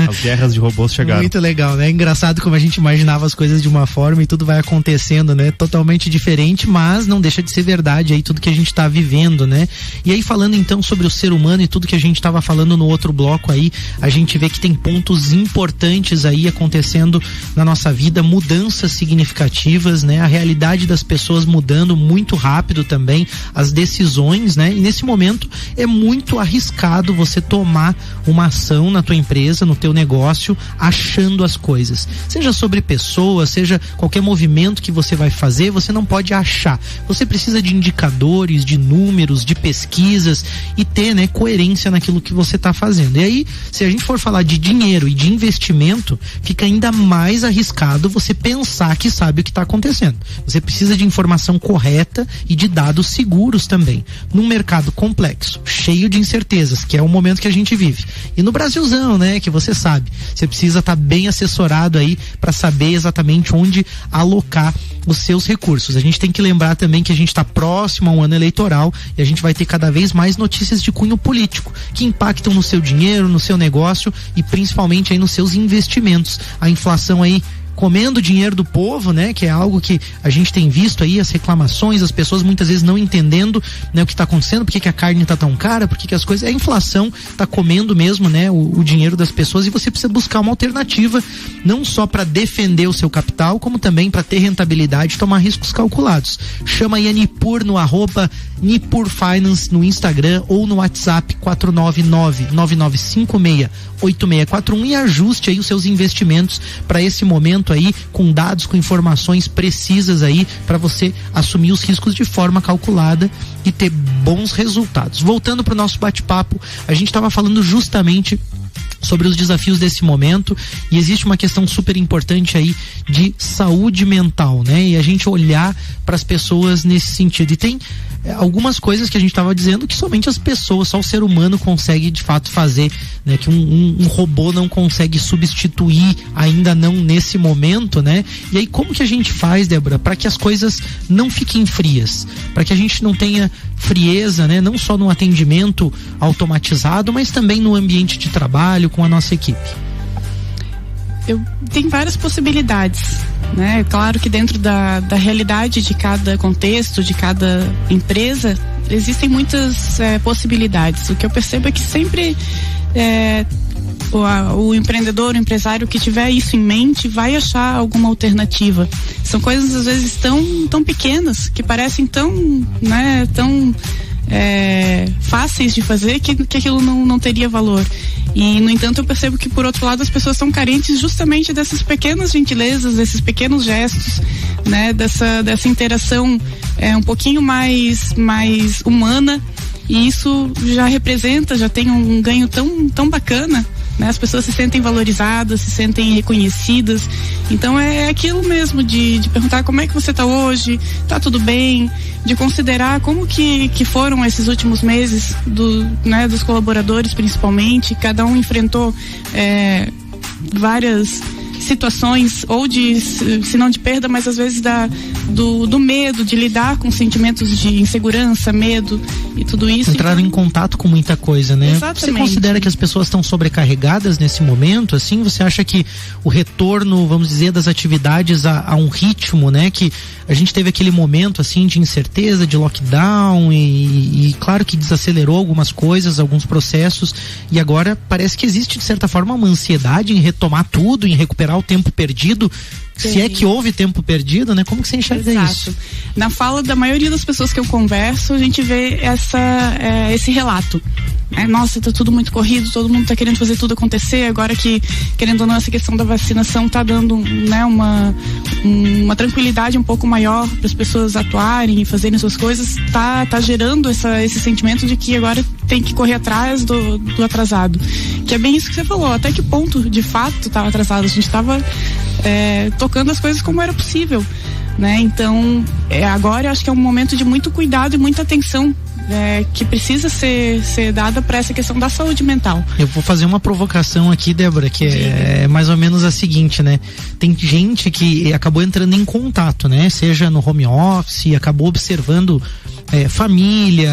As guerras de robôs chegaram. Muito legal, né? Engraçado como a gente imaginava as coisas de uma forma e tudo vai acontecendo, né? Totalmente diferente, mas não deixa de ser verdade aí tudo que a gente tá vivendo, né? E aí falando então sobre o ser humano e tudo que a gente tava falando no outro bloco aí, a gente vê que tem pontos importantes aí acontecendo na nossa vida, mudanças significativas, né? A realidade das pessoas mudando muito rápido também, as decisões, né? E nesse momento é muito arriscado você tomar uma ação na tua empresa, no teu negócio, achando as coisas. Seja sobre pessoas, seja qualquer movimento que você vai fazer, você não pode achar. Você precisa de indicadores, de números, de pesquisas e ter, né, coerência naquilo que você está fazendo. E aí, se a gente for falar de dinheiro e de investimento, fica ainda mais arriscado você pensar que sabe o que está acontecendo. Você precisa de informação correta e de dados seguros também. Num mercado complexo, cheio de incertezas, que é o momento que a gente vive. E no Brasilzão, né, que você sabe, você precisa estar bem assessorado aí para saber exatamente onde alocar os seus recursos. A gente tem que lembrar também que a gente está próximo a um ano eleitoral e a gente vai ter cada vez mais notícias de cunho político que impactam no seu dinheiro, no seu negócio e principalmente aí nos seus investimentos. A inflação aí comendo o dinheiro do povo, né? Que é algo que a gente tem visto aí, as reclamações, as pessoas muitas vezes não entendendo, né, o que está acontecendo, por que a carne está tão cara, por que as coisas... A inflação está comendo mesmo, né, o dinheiro das pessoas e você precisa buscar uma alternativa, não só para defender o seu capital, como também para ter rentabilidade e tomar riscos calculados. Chama aí a Nipur no @Nipur Finance no Instagram ou no WhatsApp 499-9956-8641 e ajuste aí os seus investimentos para esse momento aí, com dados, com informações precisas aí para você assumir os riscos de forma calculada e ter bons resultados. Voltando para o nosso bate-papo, a gente estava falando justamente sobre os desafios desse momento e existe uma questão super importante aí de saúde mental, né? E a gente olhar para as pessoas nesse sentido. E tem algumas coisas que a gente estava dizendo que somente as pessoas, só o ser humano consegue de fato fazer, né? Que um robô não consegue substituir, ainda não nesse momento, né? E aí como que a gente faz, Débora, para que as coisas não fiquem frias, para que a gente não tenha frieza, né? Não só no atendimento automatizado, mas também no ambiente de trabalho com a nossa equipe? Tem várias possibilidades, né? Claro que dentro da realidade de cada contexto, de cada empresa, existem muitas possibilidades. O que eu percebo é que sempre o empreendedor, o empresário que tiver isso em mente vai achar alguma alternativa. São coisas às vezes tão pequenas que parecem tão fáceis de fazer que aquilo não teria valor. E no entanto eu percebo que por outro lado as pessoas são carentes justamente dessas pequenas gentilezas, desses pequenos gestos, né, dessa interação um pouquinho mais humana, e isso já tem um ganho tão bacana, né? As pessoas se sentem valorizadas, se sentem reconhecidas. Então é aquilo mesmo de perguntar como é que você está hoje, tá tudo bem, de considerar como que foram esses últimos meses dos colaboradores, principalmente. Cada um enfrentou várias situações, ou se não de perda, mas às vezes do medo, de lidar com sentimentos de insegurança, medo e tudo isso. Entraram em contato com muita coisa, né? Exatamente. Você considera que as pessoas estão sobrecarregadas nesse momento, assim? Você acha que o retorno, vamos dizer, das atividades a um ritmo, né? Que a gente teve aquele momento, assim, de incerteza, de lockdown e claro que desacelerou algumas coisas, alguns processos, e agora parece que existe, de certa forma, uma ansiedade em retomar tudo, em recuperar o tempo perdido. Sim. Se é que houve tempo perdido, né? Como que você enxerga isso? Na fala da maioria das pessoas que eu converso, a gente vê esse relato. Nossa, tá tudo muito corrido, todo mundo tá querendo fazer tudo acontecer, agora que, querendo ou não, essa questão da vacinação tá dando, né, uma tranquilidade um pouco maior para as pessoas atuarem e fazerem suas coisas, tá gerando esse sentimento de que agora tem que correr atrás do atrasado. Que é bem isso que você falou, até que ponto de fato estava atrasado, a gente estava tocando as coisas como era possível. né? Então, agora eu acho que é um momento de muito cuidado e muita atenção que precisa ser dada para essa questão da saúde mental. Eu vou fazer uma provocação aqui, Débora, que é mais ou menos a seguinte, né? Tem gente que acabou entrando em contato, né? Seja no home office, acabou observando família,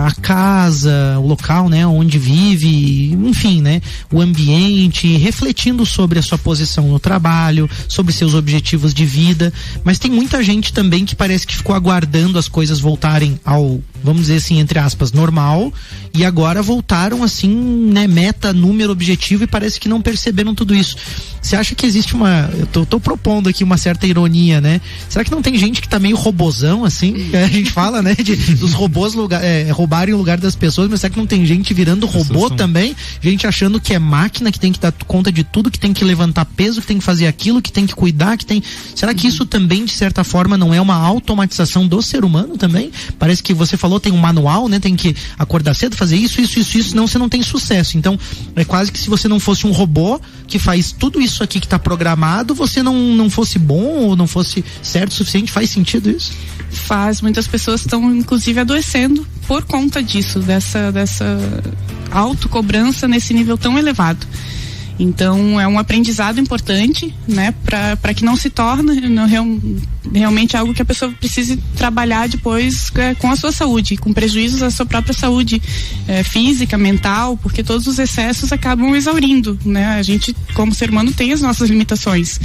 a casa, o local, né? Onde vive, enfim, né? O ambiente, refletindo sobre a sua posição no trabalho, sobre seus objetivos de vida, mas tem muita gente também que parece que ficou aguardando as coisas voltarem ao, vamos dizer assim, entre aspas, normal, e agora voltaram assim, né, meta, número, objetivo, e parece que não perceberam tudo isso. Você acha que existe eu tô propondo aqui uma certa ironia, né? Será que não tem gente que tá meio robozão, assim? A gente fala, né, dos robôs roubarem o lugar das pessoas, mas será que não tem gente virando robô também? Gente achando que é máquina, que tem que dar conta de tudo, que tem que levantar peso, que tem que fazer aquilo, que tem que cuidar, que tem... Será que isso também, de certa forma, não é uma automatização do ser humano também? Parece que você falou, tem um manual, né? Tem que acordar cedo, fazer isso, senão você não tem sucesso. Então, é quase que se você não fosse um robô que faz tudo isso aqui que está programado, você não fosse bom ou não fosse certo o suficiente. Faz sentido isso? Faz. Muitas pessoas estão, inclusive, adoecendo por conta disso, dessa autocobrança nesse nível tão elevado. Então, é um aprendizado importante, né, para que não se torne realmente algo que a pessoa precise trabalhar depois com a sua saúde, com prejuízos à sua própria saúde física, mental, porque todos os excessos acabam exaurindo, né? A gente, como ser humano, tem as nossas limitações.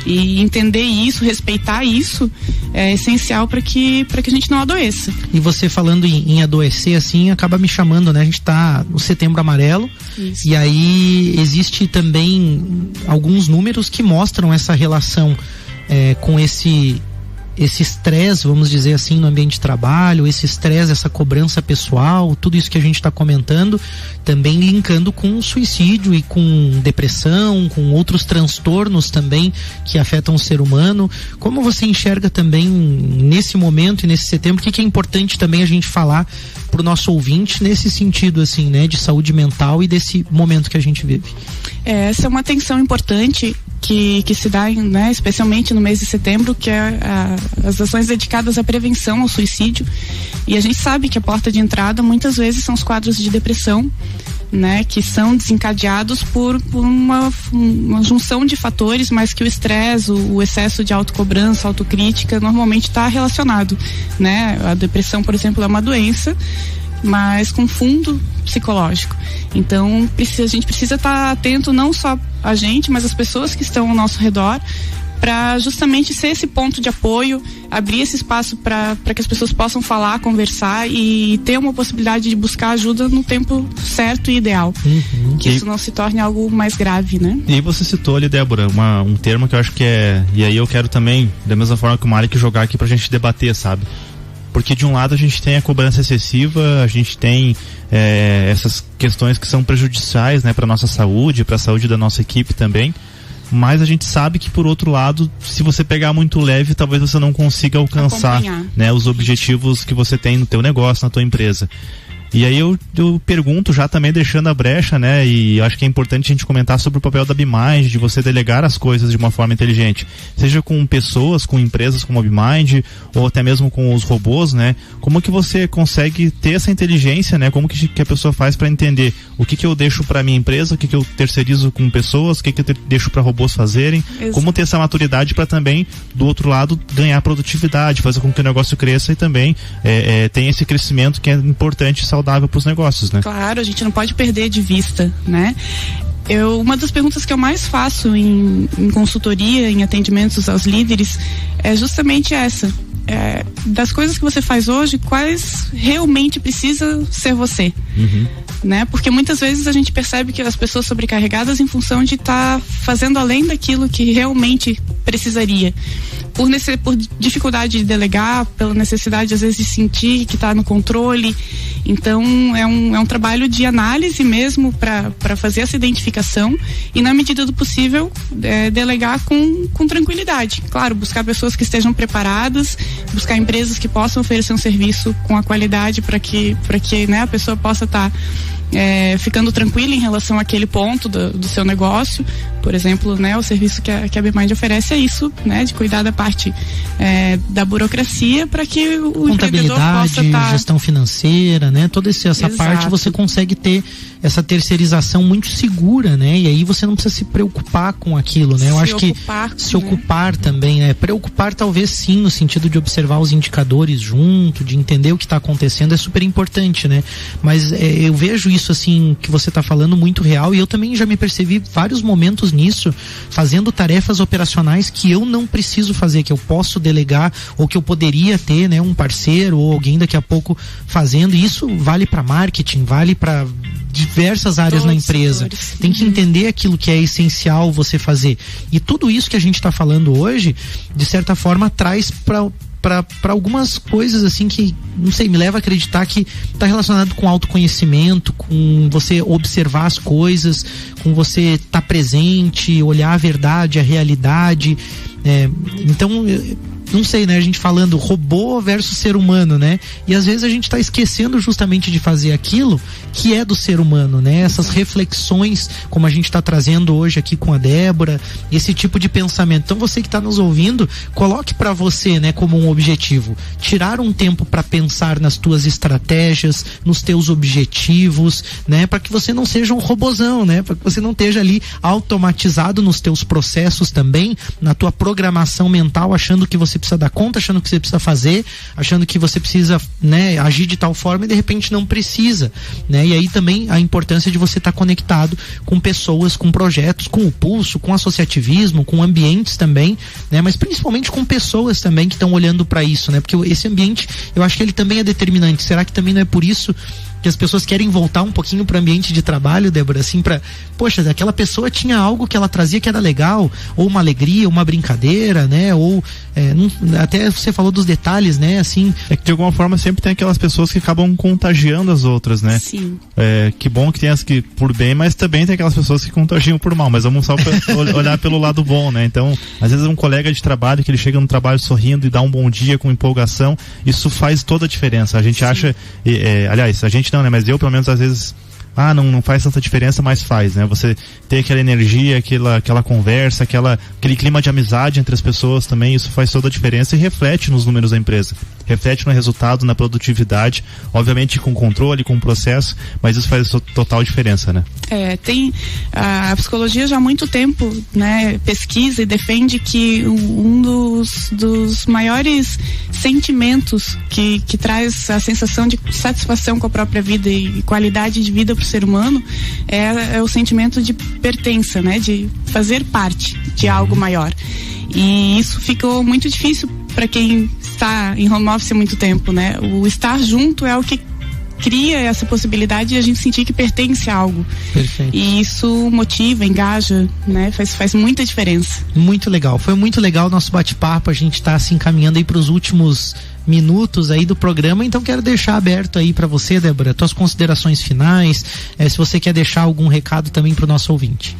E entender isso, respeitar isso, é essencial para que a gente não adoeça. E você falando em adoecer, assim, acaba me chamando, né? A gente tá no Setembro Amarelo. Isso. E aí existe também alguns números que mostram essa relação com esse estresse, vamos dizer assim, no ambiente de trabalho, esse estresse, essa cobrança pessoal, tudo isso que a gente está comentando, também linkando com suicídio e com depressão, com outros transtornos também que afetam o ser humano. Como você enxerga também nesse momento e nesse setembro, o que é importante também a gente falar para o nosso ouvinte nesse sentido, assim, né, de saúde mental e desse momento que a gente vive? Essa é uma atenção importante que se dá, né, especialmente no mês de setembro, que é as ações dedicadas à prevenção ao suicídio. E a gente sabe que a porta de entrada muitas vezes são os quadros de depressão, né, que são desencadeados por uma junção de fatores, mas que o estresse, o excesso de autocobrança, autocrítica normalmente está relacionado, né? A depressão, por exemplo, é uma doença, mas com fundo psicológico. Então, a gente precisa estar atento, não só a gente, mas as pessoas que estão ao nosso redor, para justamente ser esse ponto de apoio, abrir esse espaço para que as pessoas possam falar, conversar e ter uma possibilidade de buscar ajuda no tempo certo e ideal. Que isso não se torne algo mais grave, né? E você citou ali, Débora, um termo que eu acho que e aí eu quero também, da mesma forma que o Malik, jogar aqui pra gente debater, sabe? Porque de um lado a gente tem a cobrança excessiva, a gente tem essas questões que são prejudiciais, né, para nossa saúde, para a saúde da nossa equipe também. Mas a gente sabe que, por outro lado, se você pegar muito leve, talvez você não consiga alcançar, né, os objetivos que você tem no teu negócio, na tua empresa. E aí eu pergunto, já também deixando a brecha, né, e acho que é importante a gente comentar sobre o papel da BeMind, de você delegar as coisas de uma forma inteligente, seja com pessoas, com empresas como a BeMind, ou até mesmo com os robôs, né, como que você consegue ter essa inteligência, né, como que a pessoa faz para entender o que eu deixo para minha empresa, o que eu terceirizo com pessoas, o que eu deixo para robôs fazerem. Exato. Como ter essa maturidade para também, do outro lado, ganhar produtividade, fazer com que o negócio cresça e também tenha esse crescimento que é importante e saudável para os negócios, né? Claro, a gente não pode perder de vista, né? Uma das perguntas que eu mais faço em consultoria, em atendimentos aos líderes, é justamente essa. Das coisas que você faz hoje, quais realmente precisa ser você? Né? Porque muitas vezes a gente percebe que as pessoas sobrecarregadas em função de estar fazendo além daquilo que realmente precisaria. Por dificuldade de delegar, pela necessidade às vezes de sentir que está no controle. Então é um trabalho de análise mesmo para fazer essa identificação e, na medida do possível, delegar com tranquilidade. Claro, buscar pessoas que estejam preparadas, buscar empresas que possam oferecer um serviço com a qualidade para que né, a pessoa possa estar ficando tranquila em relação àquele ponto do seu negócio, Por exemplo, né, o serviço que a BeMind oferece é isso, né, de cuidar da parte da burocracia para que o empreendedor possa estar... gestão financeira, né, toda essa parte você consegue ter essa terceirização muito segura, né, e aí você não precisa se preocupar com aquilo, né, eu acho que se ocupar também, né, preocupar talvez sim, no sentido de observar os indicadores junto, de entender o que está acontecendo é super importante, né, mas eu vejo isso assim, que você está falando muito real, e eu também já me percebi vários momentos nisso, fazendo tarefas operacionais que eu não preciso fazer, que eu posso delegar, ou que eu poderia ter, né, um parceiro ou alguém daqui a pouco fazendo, e isso vale para marketing, vale para diversas áreas na empresa. Tem que entender aquilo que é essencial você fazer. E tudo isso que a gente está falando hoje, de certa forma, traz para algumas coisas assim que, não sei, me leva a acreditar que está relacionado com autoconhecimento, com você observar as coisas, com você estar presente, olhar a verdade, a realidade. Então, não sei, né, a gente falando robô versus ser humano, né, e às vezes a gente está esquecendo justamente de fazer aquilo que é do ser humano, né, essas reflexões como a gente está trazendo hoje aqui com a Débora, esse tipo de pensamento. Então você que está nos ouvindo, coloque para você, né, como um objetivo, tirar um tempo para pensar nas tuas estratégias, nos teus objetivos, né, para que você não seja um robozão, né, para que você não esteja ali automatizado nos teus processos também, na tua programação mental, achando que você precisa dar conta, achando que você precisa fazer, achando que você precisa, né, agir de tal forma e de repente não precisa, né? E aí também a importância de você estar conectado com pessoas, com projetos, com o pulso, com associativismo, com ambientes também, né? Mas principalmente com pessoas também que estão olhando para isso, né? Porque esse ambiente, eu acho que ele também é determinante. Será que também não é por isso que as pessoas querem voltar um pouquinho para o ambiente de trabalho, Débora, assim, poxa, aquela pessoa tinha algo que ela trazia que era legal, ou uma alegria, uma brincadeira, né, ou até você falou dos detalhes, né, assim. É que de alguma forma sempre tem aquelas pessoas que acabam contagiando as outras, né. Sim. Que bom que tem as que por bem, mas também tem aquelas pessoas que contagiam por mal, mas vamos só olhar pelo lado bom, né. Então, às vezes um colega de trabalho que ele chega no trabalho sorrindo e dá um bom dia com empolgação, isso faz toda a diferença. A gente acha, aliás, a gente não, né, mas eu pelo menos às vezes não faz tanta diferença, mas faz, né? Você ter aquela energia, aquela conversa, aquele clima de amizade entre as pessoas também, isso faz toda a diferença e reflete nos números da empresa, reflete no resultado, na produtividade, obviamente com controle, com processo, mas isso faz total diferença, né? Tem a psicologia já há muito tempo, né, pesquisa e defende que um dos maiores sentimentos que traz a sensação de satisfação com a própria vida e qualidade de vida para o ser humano é o sentimento de pertença, né, de fazer parte de algo maior. E isso ficou muito difícil para quem está em home office há muito tempo, né? O estar junto é o que cria essa possibilidade de a gente sentir que pertence a algo. Perfeito. E isso motiva, engaja, né? Faz muita diferença. Muito legal. Foi muito legal o nosso bate-papo. A gente tá se encaminhando aí para os últimos minutos aí do programa, então quero deixar aberto aí para você, Débora, tuas considerações finais, se você quer deixar algum recado também para o nosso ouvinte.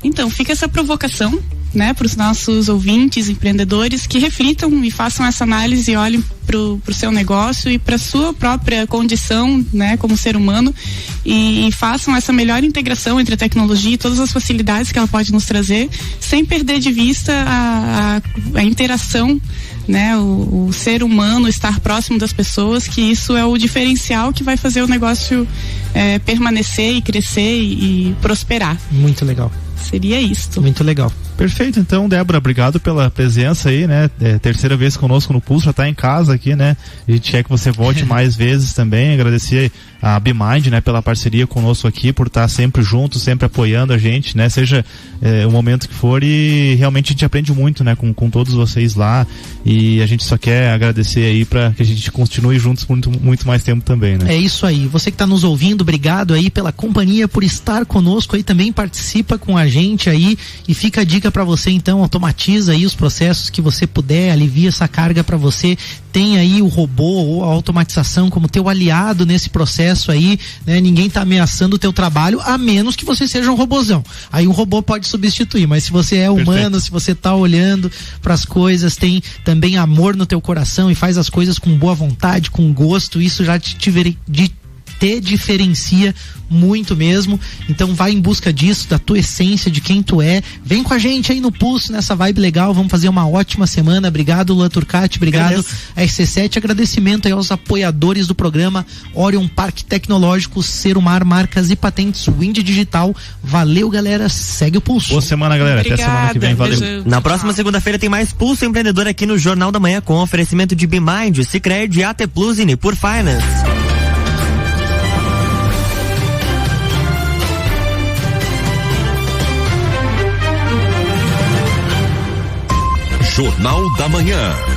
Então, fica essa provocação, né, para os nossos ouvintes, empreendedores, que reflitam e façam essa análise e olhem pro seu negócio e para sua própria condição, né, como ser humano, e façam essa melhor integração entre a tecnologia e todas as facilidades que ela pode nos trazer, sem perder de vista a interação, né, o ser humano, estar próximo das pessoas, que isso é o diferencial que vai fazer o negócio permanecer e crescer e prosperar. Muito legal. Seria isso. Muito legal. Perfeito, então, Débora, obrigado pela presença aí, né? Terceira vez conosco no Pulso, já tá em casa aqui, né? A gente quer que você volte mais vezes também. Agradecer a BeMind, né, pela parceria conosco aqui, por estar sempre junto, sempre apoiando a gente, né? Seja o momento que for, e realmente a gente aprende muito, né, com todos vocês lá, e a gente só quer agradecer aí para que a gente continue juntos por muito mais tempo também, né? É isso aí. Você que está nos ouvindo, obrigado aí pela companhia, por estar conosco aí também, participa com a gente aí, e fica a dica para você, então, automatiza aí os processos que você puder, alivia essa carga para você, tem aí o robô ou a automatização como teu aliado nesse processo aí, né? Ninguém tá ameaçando o teu trabalho, a menos que você seja um robozão. Aí um robô pode substituir, mas se você é humano, perfeito, se você tá olhando para as coisas, tem também amor no teu coração e faz as coisas com boa vontade, com gosto, isso já te te diferencia muito mesmo. Então vai em busca disso, da tua essência, de quem tu é. Vem com a gente aí no Pulso, nessa vibe legal. Vamos fazer uma ótima semana. Obrigado, Luan Turcati. Obrigado, RC7. Agradecimento aí aos apoiadores do programa: Orion Parque Tecnológico, Serumar Marcas e Patentes, Wind Digital. Valeu, galera. Segue o Pulso. Boa semana, galera. Obrigada. Até semana que vem. Valeu. Beijo. Na próxima segunda-feira tem mais Pulso Empreendedor aqui no Jornal da Manhã, com oferecimento de BeMind, Sicredi, AT Plus e Nipur Finance. Jornal da Manhã.